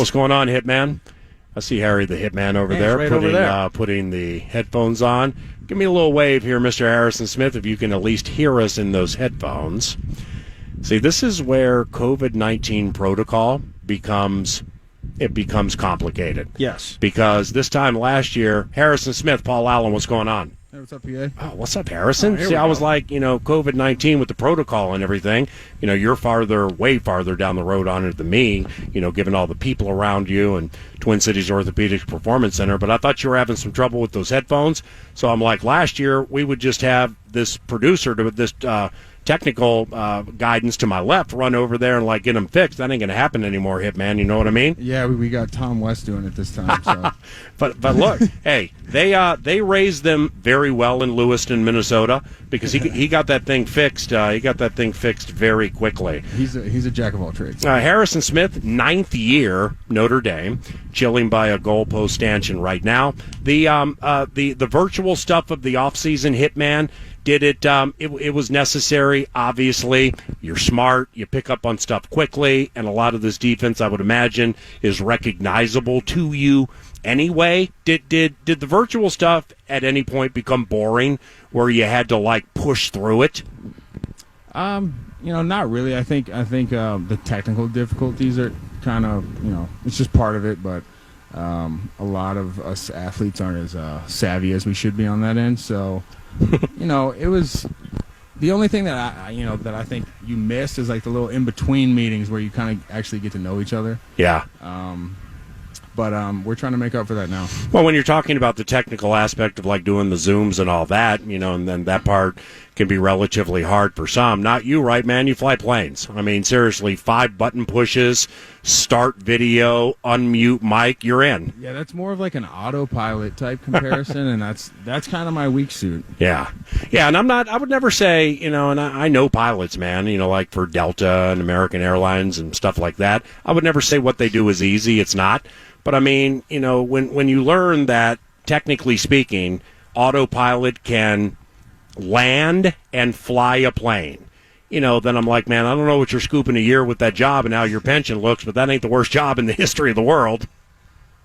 What's going on, Hitman? I see Harry the Hitman over there, right putting over there. Putting the headphones on. Give me a little wave here, Mr. Harrison Smith, if you can at least hear us in those headphones. See, this is where COVID-19 protocol becomes complicated. Yes. Because this time last year, Harrison Smith, Paul Allen, what's going on? Hey, what's up, PA? Oh, what's up, Harrison? Here See, we I was go. like, COVID-19 with the protocol and everything. You're way farther down the road on it than me, given all the people around you and Twin Cities Orthopedics Performance Center. But I thought you were having some trouble with those headphones. So I'm like, last year we would just have this producer, this technical guidance to my left, run over there and get them fixed. That ain't going to happen anymore, Hitman. You know what I mean? Yeah, we got Tom West doing it this time. So. But look, hey, they raised them very well in Lewiston, Minnesota, because he got that thing fixed. He got that thing fixed very quickly. He's a jack of all trades. Harrison Smith, 9th year, Notre Dame, chilling by a goalpost stanchion right now. The virtual stuff of the offseason, Hitman. Did it? It was necessary. Obviously, you're smart. You pick up on stuff quickly, and a lot of this defense, I would imagine, is recognizable to you anyway. Did the virtual stuff at any point become boring, where you had to push through it? Not really. I think the technical difficulties are kind of it's just part of it, but a lot of us athletes aren't as savvy as we should be on that end. So. It was the only thing that I think you missed is the little in between meetings where you kind of actually get to know each other. Yeah. But we're trying to make up for that now. Well, when you're talking about the technical aspect of doing the Zooms and all that, and then that part can be relatively hard for some. Not you, right, man? You fly planes. I mean, seriously, 5 button pushes, start video, unmute mic, you're in. Yeah, that's more of an autopilot type comparison, and that's kind of my weak suit. Yeah, and I would never say, and I know pilots, man, for Delta and American Airlines and stuff like that. I would never say what they do is easy. It's not. But I mean, when you learn that, technically speaking, autopilot can land and fly a plane, then I'm like, man, I don't know what you're scooping a year with that job and how your pension looks, but that ain't the worst job in the history of the world.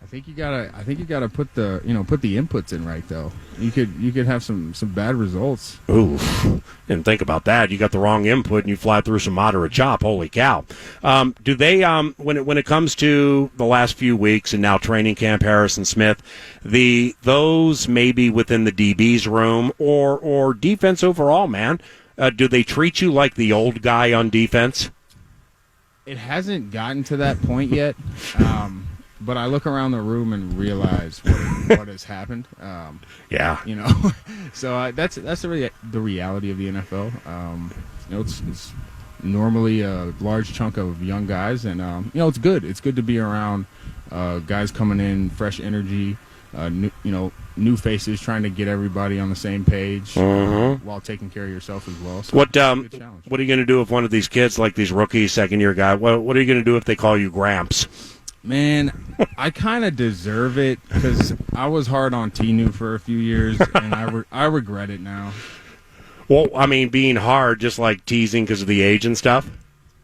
I think you gotta put the inputs in right though. You could have some bad results. Ooh, didn't think about that. You got the wrong input and you fly through some moderate chop. Holy cow! Do they when it comes to the last few weeks and now training camp, Harrison Smith, those maybe within the DB's room or defense overall, man? Do they treat you like the old guy on defense? It hasn't gotten to that point yet. But I look around the room and realize what has happened. Yeah. So that's the reality of the NFL. It's normally a large chunk of young guys, and it's good. It's good to be around guys coming in, fresh energy, new faces, trying to get everybody on the same page while taking care of yourself as well. So what are you going to do if one of these kids, like these rookies, second-year guy, what are you going to do if they call you Gramps? Man, I kind of deserve it because I was hard on Tinu for a few years, and I regret it now. Well, I mean, being hard, just like teasing because of the age and stuff?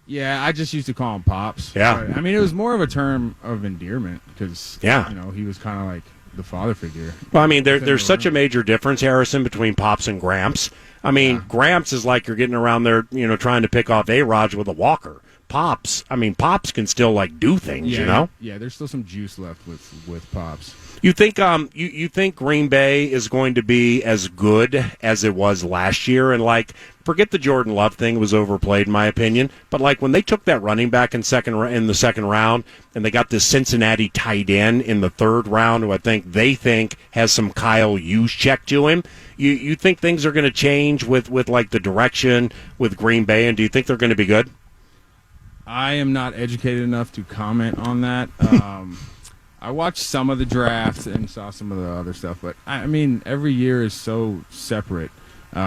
Yeah, I just used to call him Pops. Yeah. But, I mean, it was more of a term of endearment because, he was kind of like the father figure. Well, I mean, there's such a major difference, Harrison, between Pops and Gramps. I mean, Gramps is like you're getting around there, trying to pick off A-Raj with a walker. Pops can still do things, Yeah, there's still some juice left with Pops. You think you think Green Bay is going to be as good as it was last year? And forget the Jordan Love thing, it was overplayed in my opinion. But when they took that running back in the second round, and they got this Cincinnati tight end in the third round, who they think has some Kyle Juszczyk to him. You think things are going to change with the direction with Green Bay, and do you think they're going to be good? I am not educated enough to comment on that. I watched some of the drafts and saw some of the other stuff, but I mean, every year is so separate. They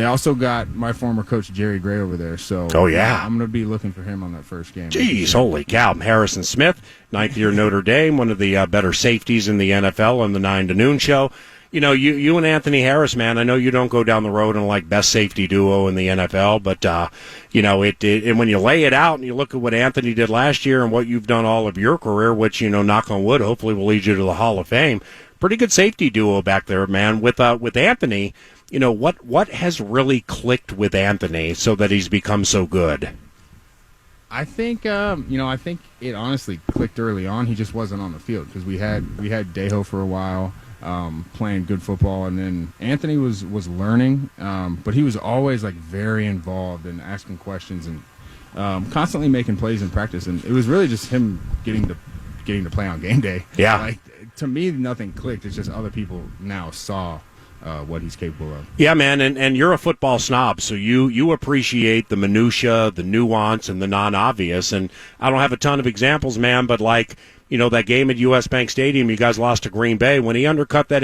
also got my former coach Jerry Gray over there, so I'm going to be looking for him on that first game. Jeez, holy cow. Harrison Smith, 9th year Notre Dame, one of the better safeties in the NFL on the 9 to noon show. you and Anthony Harris, man, I know you don't go down the road and like best safety duo in the NFL, but, and when you lay it out and you look at what Anthony did last year and what you've done all of your career, which, knock on wood, hopefully will lead you to the Hall of Fame, pretty good safety duo back there, man. With Anthony, what has really clicked with Anthony so that he's become so good? I think I think it honestly clicked early on. He just wasn't on the field because we had Dejo for a while, playing good football, and then Anthony was learning, but he was always like very involved and asking questions and constantly making plays in practice. And it was really just him getting to play on game day. Yeah, like to me, nothing clicked. It's just other people now saw what he's capable of. Yeah, man, and you're a football snob, so you appreciate the minutia, the nuance, and the non-obvious. And I don't have a ton of examples, man, but like, that game at U.S. Bank Stadium, you guys lost to Green Bay. When he undercut that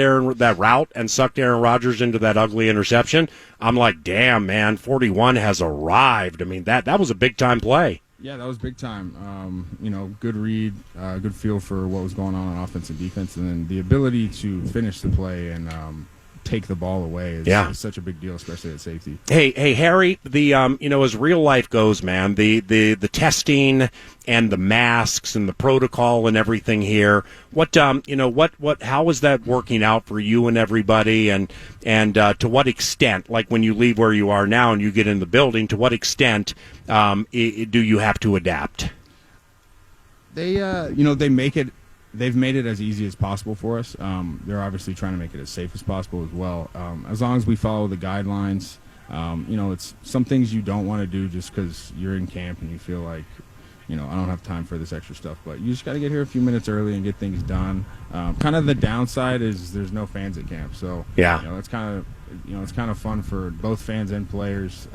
route and sucked Aaron Rodgers into that ugly interception, I'm like, damn, man, 41 has arrived. I mean, that was a big-time play. Yeah, that was big time. Good read, good feel for what was going on offense and defense, and then the ability to finish the play and take the ball away is such a big deal, especially at safety. Hey, Harry. The as real life goes, man. The testing and the masks and the protocol and everything here. How is that working out for you and everybody? And to what extent, like when you leave where you are now and you get in the building, to what extent do you have to adapt? They've made it as easy as possible for us. They're obviously trying to make it as safe as possible as well. As long as we follow the guidelines, it's some things you don't want to do just because you're in camp and you feel like, I don't have time for this extra stuff. But you just got to get here a few minutes early and get things done. Kind of the downside is there's no fans at camp, so it's kind of fun for both fans and players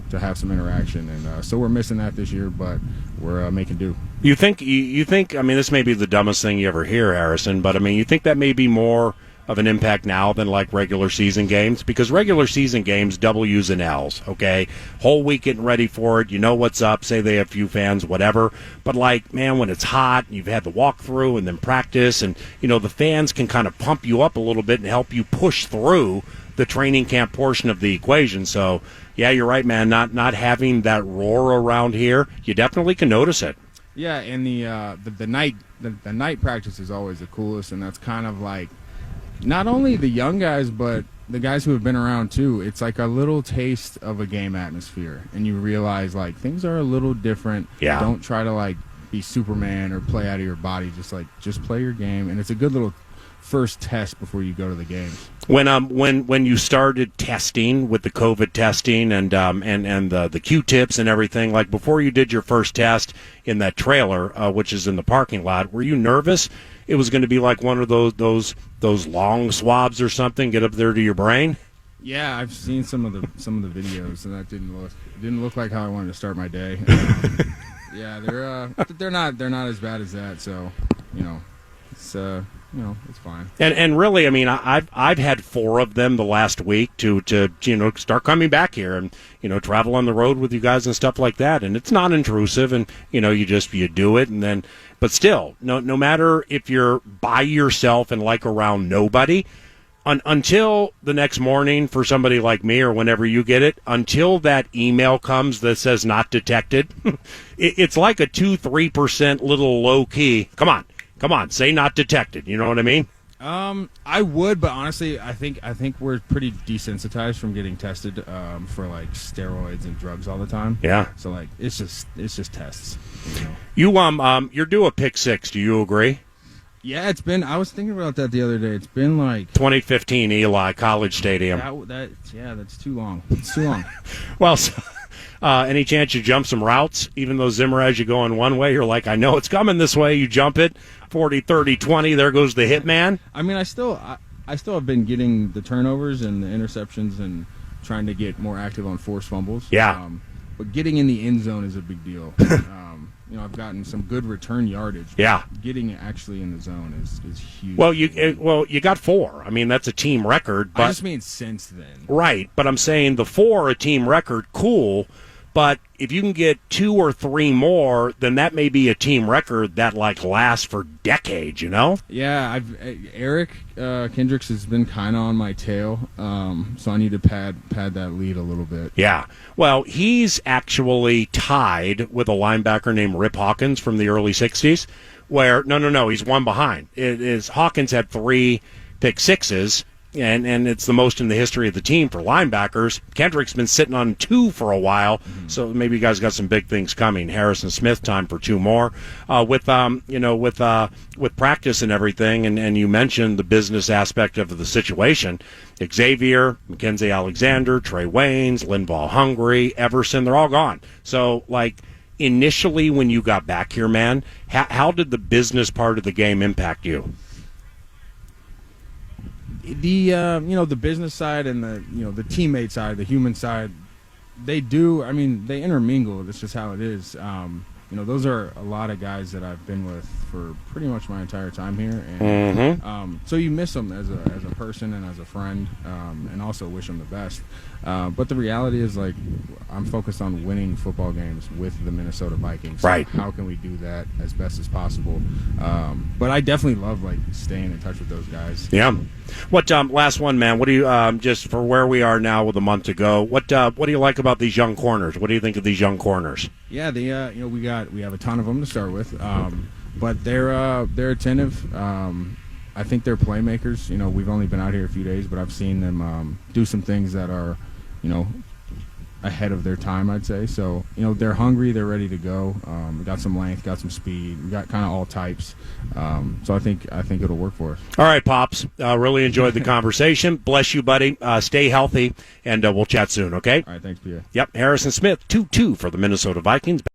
to have some interaction, and so we're missing that this year, but we're making do. You think? I mean, this may be the dumbest thing you ever hear, Harrison, but I mean, you think that may be more of an impact now than like regular season games? Because regular season games, W's and L's, okay? Whole week getting ready for it, you know what's up, say they have few fans, whatever. But like, man, when it's hot, you've had the walkthrough and then practice, and the fans can kind of pump you up a little bit and help you push through the training camp portion of the equation. So, yeah, you're right, man. Not having that roar around here, you definitely can notice it. Yeah, and the night practice is always the coolest, and that's kind of like not only the young guys, but the guys who have been around too. It's like a little taste of a game atmosphere, and you realize like things are a little different. Yeah. Don't try to like be Superman or play out of your body. Just play your game, and it's a good little first test before you go to the games. When you started testing with the COVID testing and the Q-tips and everything, like before you did your first test in that trailer, which is in the parking lot, were you nervous it was going to be like one of those long swabs or something get up there to your brain? Yeah, I've seen some of the videos, and that didn't look like how I wanted to start my day. Yeah, they're not as bad as that, so it's fine. And really, I mean, I've had 4 of them the last week to start coming back here and travel on the road with you guys and stuff like that. And it's not intrusive, and you do it, and then, but still, no matter if you're by yourself and like around nobody, until the next morning for somebody like me or whenever you get it, until that email comes that says not detected, it's like a 2-3% little low key. Come on, say not detected. You know what I mean? I would, but honestly, I think we're pretty desensitized from getting tested for like steroids and drugs all the time. Yeah. So like it's just tests. You're due a pick 6. Do you agree? Yeah, it's been. I was thinking about that the other day. It's been like 2015 Eli College Stadium. That's too long. It's too long. Well. Any chance you jump some routes, even though Zimmer has you going one way? You're like, I know it's coming this way. You jump it, 40, 30, 20. There goes the hitman. I mean, I still have been getting the turnovers and the interceptions and trying to get more active on forced fumbles. Yeah. But getting in the end zone is a big deal. I've gotten some good return yardage. Yeah. Getting it actually in the zone is huge. Well, you got 4. I mean, that's a team record. But, I just mean since then. Right, but I'm saying the 4, a team record, cool. But if you can get 2 or 3 more, then that may be a team record that like lasts for decades, you know? Yeah, Eric Kendricks has been kind of on my tail, so I need to pad that lead a little bit. Yeah. Well, he's actually tied with a linebacker named Rip Hawkins from the early 60s, where, no, he's one behind. Hawkins had 3 pick sixes, and it's the most in the history of the team for linebackers. Kendrick's been sitting on 2 for a while, so maybe you guys got some big things coming. Harrison Smith, time for 2 more. With practice and everything, and you mentioned the business aspect of the situation. Xavier, Mackenzie Alexander, Trey Waynes, Linval Hungry, Everson, they're all gone. So, like, initially when you got back here, man, how did the business part of the game impact you? The business side and the teammate side, the human side, they intermingle. That's just how it is. Those are a lot of guys that I've been with for pretty much my entire time here, and so you miss them as a person and as a friend, and also wish them the best. But the reality is, like, I'm focused on winning football games with the Minnesota Vikings. So right. How can we do that as best as possible? But I definitely love staying in touch with those guys. Yeah. What last one, man? What do you just for where we are now with a month to go? What do you like about these young corners? What do you think of these young corners? Yeah, we have a ton of them to start with, but they're attentive. I think they're playmakers. We've only been out here a few days, but I've seen them do some things that are, ahead of their time, I'd say. So, they're hungry, they're ready to go. We got some length, got some speed, we got kind of all types. So I think it'll work for us. All right, Pops. Really enjoyed the conversation. Bless you, buddy. Stay healthy, and we'll chat soon, okay? All right, thanks, Pierre. Yep, Harrison Smith, 2-2 for the Minnesota Vikings.